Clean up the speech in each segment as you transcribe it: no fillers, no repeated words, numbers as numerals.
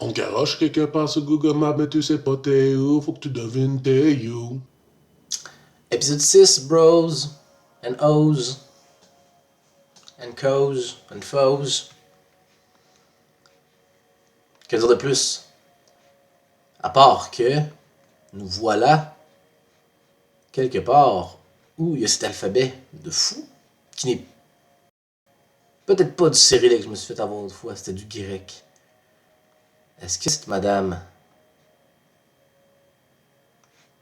On garoche quelque part sur Google Maps, mais tu sais pas t'es où, faut que tu devines t'es où. Épisode 6, bros and O's and co's and foes. Que dire de plus? À part que nous voilà quelque part où il y a cet alphabet de fou qui n'est peut-être pas du cyrillique que je me suis fait avoir autrefois, fois, c'était du grec. Est-ce que cette madame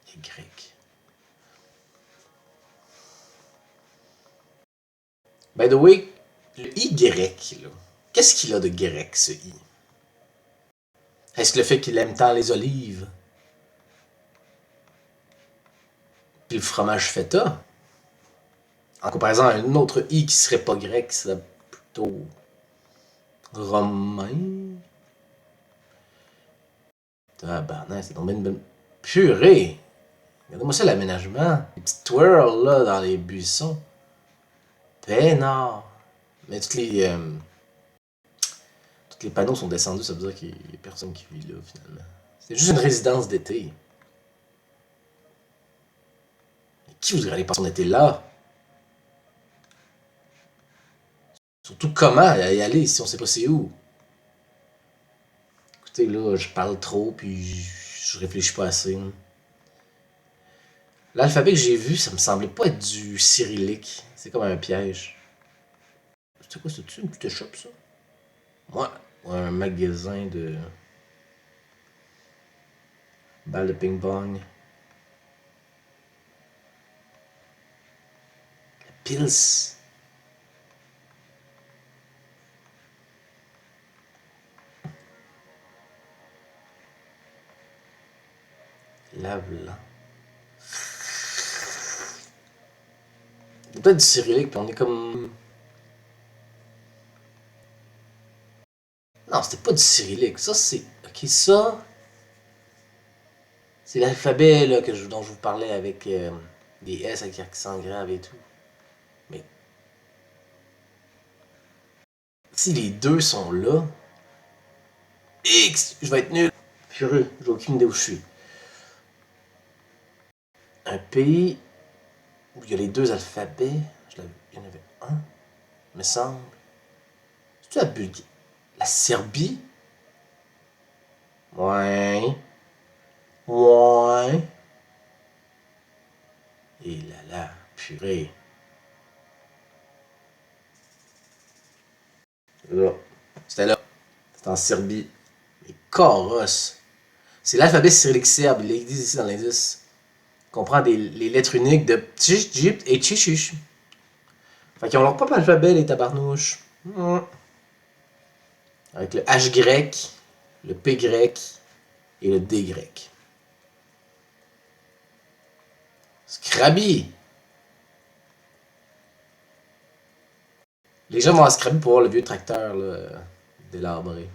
est grecque? By the way, le I grec, là, qu'est-ce qu'il a de grec, ce I? Est-ce que le fait qu'il aime tant les olives? Puis le fromage feta? En comparaison à un autre I qui serait pas grec, qui serait plutôt romain? Tabarnak, c'est tombé une bonne purée! Regardez-moi ça, l'aménagement. Les petites twirls, là, dans les buissons. Peinard! Mais tous les panneaux sont descendus, ça veut dire qu'il n'y a personne qui vit là, finalement. C'est juste une résidence d'été. Mais qui voudrait aller passer son été là? Surtout comment y aller si on sait pas c'est où? Écoutez, là, je parle trop, puis je réfléchis pas assez. L'alphabet que j'ai vu, ça me semblait pas être du cyrillique. C'est comme un piège. C'est quoi, c'est-tu une petite shop, ça? Ouais, un magasin de balles de ping-pong. La Pils. Lave-la. Peut-être du cyrillique, puis on est comme... Non, c'était pas du cyrillique. Ça, c'est... Ok, ça... C'est l'alphabet là, dont je vous parlais avec des S avec accent grave et tout. Mais... Si les deux sont là... X! Je vais être nul! Furieux, j'ai aucune idée où je suis. Un pays où il y a les deux alphabets. Il y en avait un, me semble. C'est-tu la Bulgarie? La Serbie? Ouais. Ouais. Et là, purée. Là. C'était là. C'était en Serbie. Les Coros. C'est l'alphabet cyrillique serbe. Il est dit ici dans l'indice. Comprend les lettres uniques de Tchish, Djip et Tchishish. Fait qu'ils ont leur propre alphabet, les tabarnouches. Avec le H grec, le P grec et le D grec. Scrabby! Les gens vont à Scrabby pour voir le vieux tracteur là, délabré.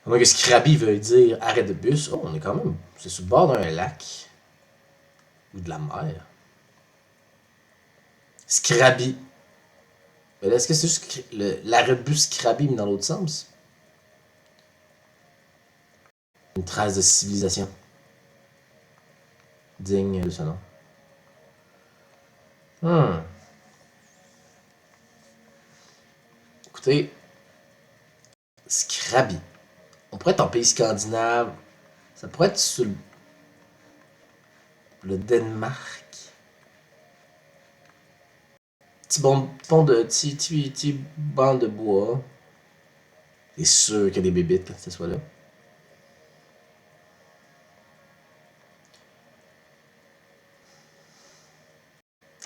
À moins que Scrabby veut dire arrêt de bus. Oh, on est quand même. C'est sur le bord d'un lac. Ou de la mer. Scrabby. Mais là, est-ce que c'est juste l'arrêt de bus Scrabby mis dans l'autre sens? Une trace de civilisation. Digne de ce nom. Écoutez, Scrabby. On pourrait être en pays scandinave. Ça pourrait être sur le Danemark. Petit banc de bois. C'est sûr qu'il y a des bébites quand ce soit là.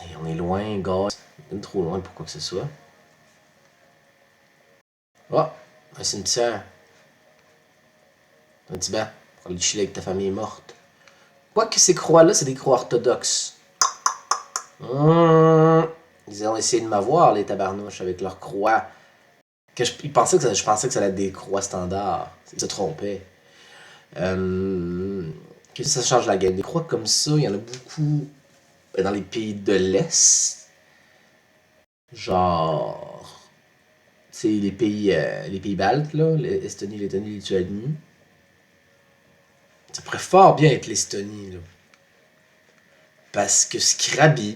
Et on est loin, gars. Même trop loin pour quoi que ce soit. Oh, un cimetière. Un petit banc pour aller chiller avec ta famille morte. Quoique ces croix-là, c'est des croix orthodoxes. Ils ont essayé de m'avoir, les tabarnouches, avec leurs croix. Je pensais que ça allait être des croix standards. Ils se trompaient. Que ça change la game. Des croix comme ça, il y en a beaucoup dans les pays de l'Est. Genre... C'est les pays baltes, là, l'Estonie, Lettonie, Lituanie. Ça pourrait fort bien être l'Estonie, là. Parce que Scrabby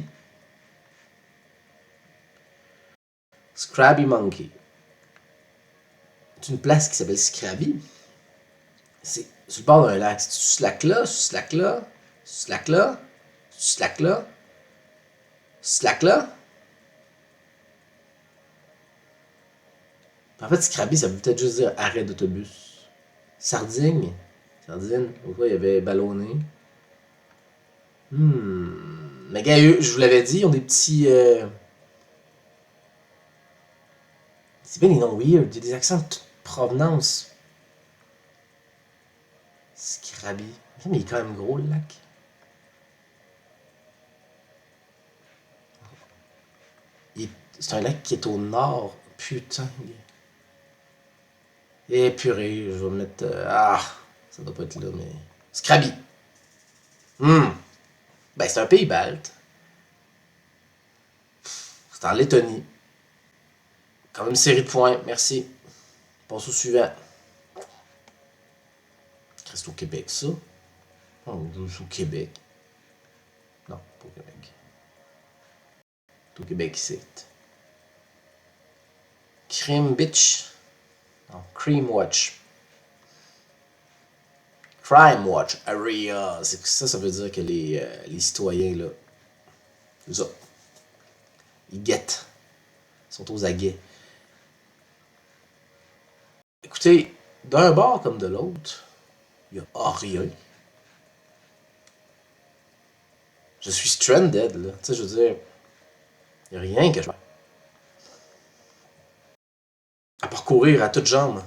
Monkey, c'est une place qui s'appelle Scrabby. C'est sur le bord d'un lac. C'est ce lac-là, ce lac-là, ce lac-là, ce lac-là, ce lac-là. En fait, Scrabby, ça veut peut-être juste dire arrêt d'autobus. Sardine. Pourquoi il y avait ballonné? Mais gars, eux, je vous l'avais dit, ils ont des petits. C'est bien les noms weird. Il y a des accents de toute provenance. Scrabby. Mais il est quand même gros le lac. C'est un lac qui est au nord. Putain. Et purée, je vais mettre. Ça doit pas être là, mais. Scrabby. Ben, c'est un pays balte. C'est en Lettonie. Quand même une série de points, merci. Passe au suivant. Reste au Québec, ça. Oh, au Québec. Non, pas au Québec. C'est au Québec, c'est. Crime Bitch. Non, Cream Watch. Crime Watch Area. C'est ça veut dire que les citoyens, là. C'est ça. Ils guettent. Ils sont aux aguets. Écoutez, d'un bord comme de l'autre, il n'y a rien. Je suis stranded, là. Tu sais, je veux dire, il n'y a rien que je fais. À parcourir à toutes jambes.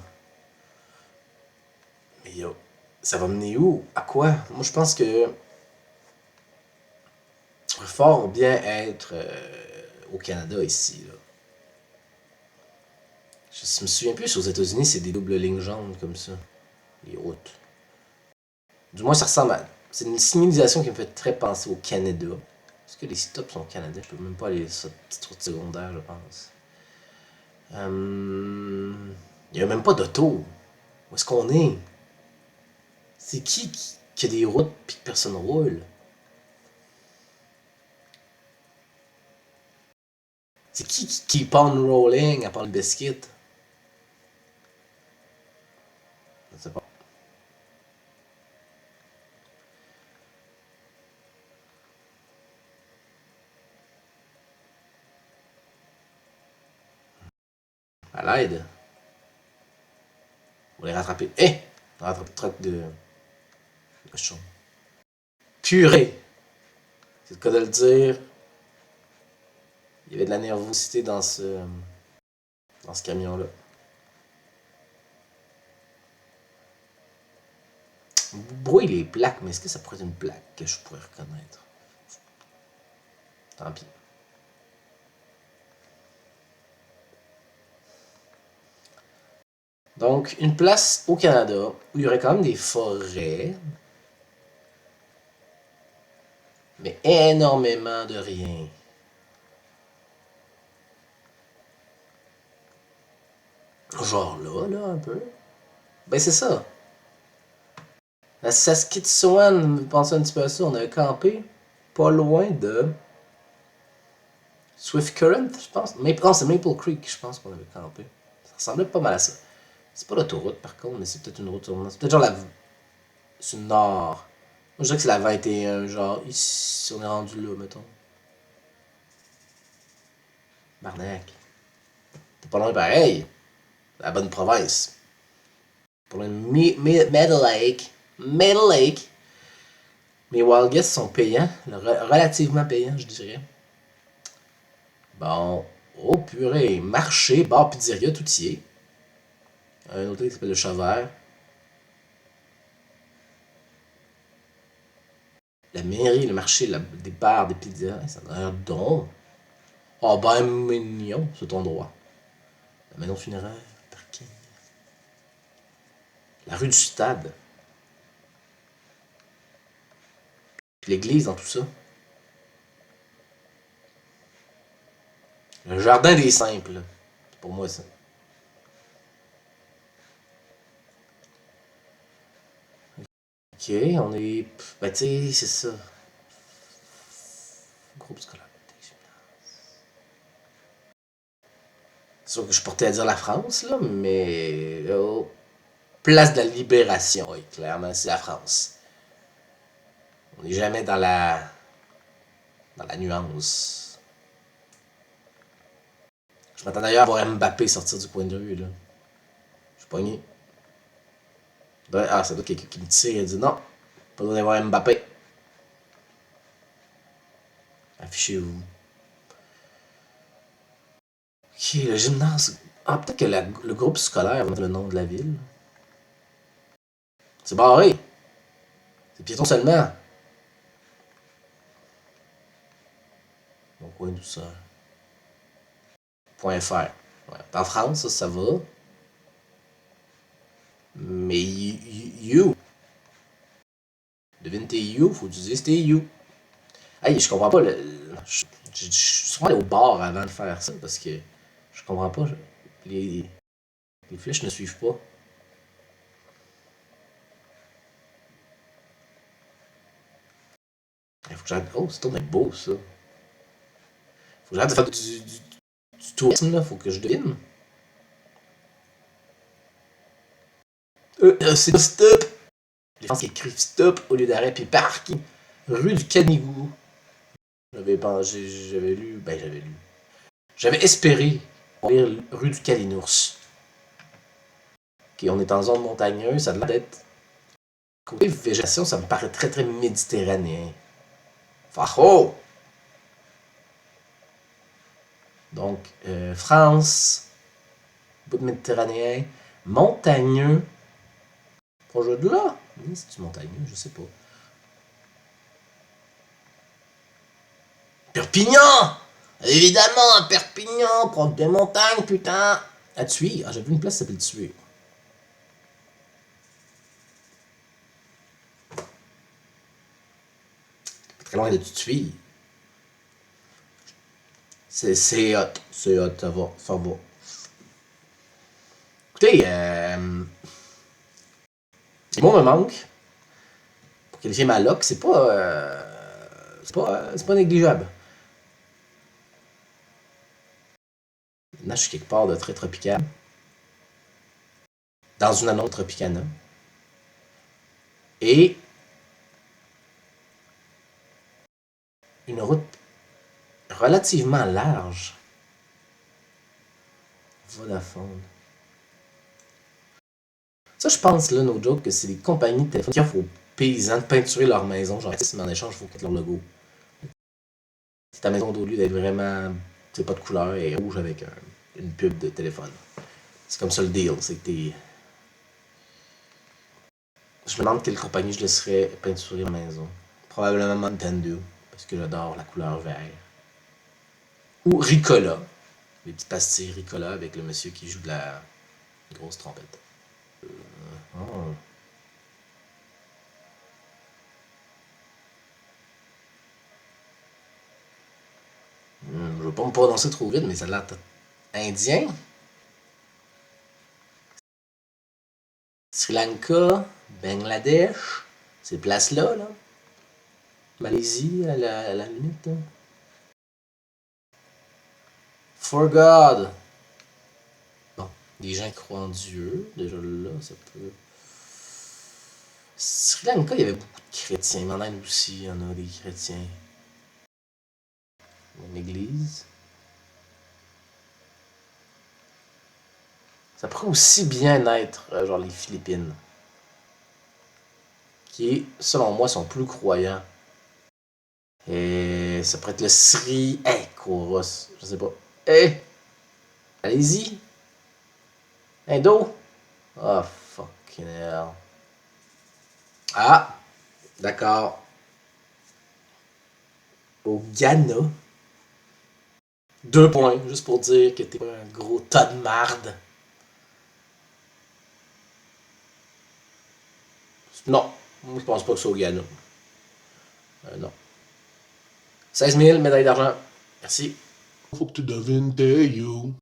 Mais yo, ça va mener où? À quoi? Moi, je pense que ça va fort bien être au Canada, ici, là. Je me souviens plus, aux États-Unis, c'est des doubles lignes jaunes comme ça. Les routes. Du moins, ça ressemble à. C'est une signalisation qui me fait très penser au Canada. Est-ce que les stops sont au Canada? Je peux même pas aller sur cette petite route secondaire, je pense. Il n'y a même pas d'auto. Où est-ce qu'on est? C'est qui a des routes pis que personne roule? C'est qui keep on rolling à part le biscuit? Je sais pas. À l'aide. On va les rattraper. On va rattraper le truc de cochon. Purée! C'est le cas de le dire. Il y avait de la nervosité dans ce camion-là. Brouille les plaques, mais est-ce que ça pourrait être une plaque que je pourrais reconnaître? Tant pis. Donc, une place au Canada où il y aurait quand même des forêts, mais énormément de rien. Genre là, un peu. Ben, c'est ça. La Saskatchewan, pensez un petit peu à ça, on avait campé pas loin de Swift Current, je pense. Non, c'est Maple Creek, je pense qu'on avait campé. Ça ressemblait pas mal à ça. C'est pas l'autoroute par contre, mais c'est peut-être une route sur. C'est peut-être genre la. C'est le nord. Moi je dirais que c'est la 21, genre ici, on est rendu là, mettons. Barnac. T'es pas loin pareil. La bonne province. Pour le Middle Lake. Middle Lake. Mes wild guests sont payants. Relativement payants, je dirais. Bon. Oh purée. Marché, bar, pizzeria, tout y est. Un hôtel qui s'appelle le Chat Vert. La mairie, le marché, des bars, des pizzas. Ça a l'air don. Oh ben mignon, c'est ton droit. La maison funéraire, parking. La rue du Stade. Puis l'église dans tout ça. Le jardin des simples. C'est pour moi ça. Ok, on est... Ben, tu sais, c'est ça. Groupe scolaire. C'est sûr que je portais à dire la France, là, mais... place de la Libération, oui, clairement, c'est la France. On n'est jamais dans la nuance. Je m'attends d'ailleurs à voir Mbappé sortir du coin de rue, là. Je suis pogné. Ah, ça doit être quelqu'un qui me tire et dit non, pas besoin d'avoir Mbappé. Affichez-vous. Ok, le gymnase. Ah, peut-être que le groupe scolaire va mettre le nom de la ville. C'est barré. C'est piéton seulement. Mon coin tout ça. .fr. Ouais. En France, ça va. Mais you. Devine tes you, faut utiliser tes you. Hey, je comprends pas. Je suis souvent allé au bar avant de faire ça parce que je comprends pas. Les flèches ne suivent pas. Il faut que j'arrête. Oh, c'est tourné beau ça. Faut que j'arrête de faire du tourisme là, faut que je devine. C'est stop! Les gens qui écrivent stop au lieu d'arrêt puis parking. Rue du Canigou. J'avais lu. Ben j'avais lu. J'avais espéré lire rue du Calinours. Ok, on est en zone montagneuse, ça a l'air d'être. Côté végétation, ça me paraît très très méditerranéen. Facho! Donc, France, bout de méditerranéen, montagneux. Proche de là? Oui, c'est-tu montagneux? Je sais pas. Perpignan! Évidemment, Perpignan, proche des montagnes, putain! À Thuir. Ah, j'ai vu une place qui s'appelle Thuir. Très loin de Thuir. C'est hot. C'est hot, ça va. Ça va. Écoutez, les mots me manquent. Pour qualifier ma loc, c'est pas négligeable. Maintenant, je suis quelque part de très tropical. Dans une annonce Tropicana. Et une route relativement large. Vodafone. Ça, je pense, là, no joke, que c'est les compagnies de téléphone qui offrent aux paysans de peinturer leur maison. Genre, mais en échange, il faut qu'ils leur logo. Si ta maison, au lieu d'être vraiment, c'est pas de couleur, est rouge avec une pub de téléphone. C'est comme ça le deal, c'est que t'es. Je me demande quelle compagnie je laisserais peinturer ma maison. Probablement Nintendo, parce que j'adore la couleur vert. Ou Ricola. Les petites pastilles Ricola avec le monsieur qui joue de la grosse trompette. Oh. Je veux pas me prononcer trop vite, mais ça a l'air indien. Sri Lanka, Bangladesh, ces places-là, là. Malaisie, à la limite. Là. For God. Bon, des gens qui croient en Dieu, déjà là, ça peut. Sri Lanka, il y avait beaucoup de chrétiens, mais en Inde aussi, il y en a des chrétiens. Une église. Ça pourrait aussi bien être, genre, les Philippines. Qui, selon moi, sont plus croyants. Et ça pourrait être le Sri. Hey, Koros, je sais pas. Hey! Allez-y! Indo! Oh, fucking hell. Ah! D'accord. Au Ghana. 2 points, juste pour dire que t'es pas un gros tas de marde. Non, moi je pense pas que c'est au Ghana. Non. 16 000 médailles d'argent. Merci. Faut que tu devines tes you.